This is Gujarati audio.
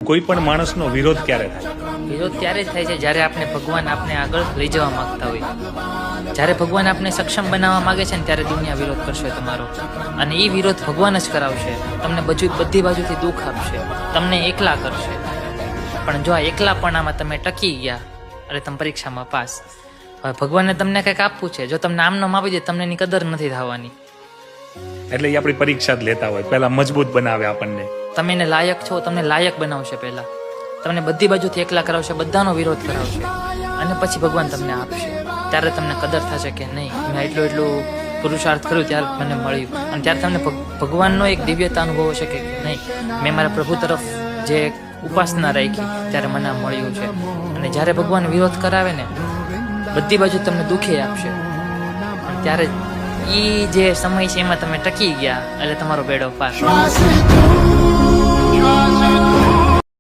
કોઈ પણ માણસનો વિરોધ ક્યારે થાય? વિરોધ ત્યારે જ થાય છે જ્યારે આપણે ભગવાન આપને આગળ લઈ જવા માંગતા હોય. જ્યારે ભગવાન આપને સક્ષમ બનાવવા માંગે છે ને ત્યારે દુનિયા વિરોધ કરશે તમારો. અને એ વિરોધ ભગવાન જ કરાવશે. તમને બધી બાજુથી દુઃખ આપશે, તમને એકલા કરશે. પણ જો આ એકલાપણામાં તમે ટકી ગયા અને તમે પરીક્ષામાં પાસ. હવે ભગવાનને તમને કંઈક આપવું છે, જો તમને આમ નામ આપી દે તમને એની કદર નથી થવાની. એટલે એ આપણી પરીક્ષા જ લેતા હોય, પહેલા મજબૂત બનાવે આપણને. તમે એને લાયક છો, તમને લાયક બનાવશે પહેલા. તમને બધી બાજુથી એકલા કરાવશે, બધાનો વિરોધ કરાવશે, અને પછી ભગવાન તમને આપશે. ત્યારે તમને કદર થશે કે નહીં, મેં એટલું પુરુષાર્થ કર્યું ત્યારે મને મળ્યું. અને ત્યારે તમને ભગવાનનો એક દિવ્યતા અનુભવ હશે કે નહીં, મેં મારા પ્રભુ તરફ જે ઉપાસના રાખી ત્યારે મને આ મળ્યું છે. અને જ્યારે ભગવાન વિરોધ કરાવે ને બધી બાજુ તમને દુઃખી આપશે. અને ત્યારે એ જે સમય છે એમાં તમે ટકી ગયા એટલે તમારો બેડો પાર.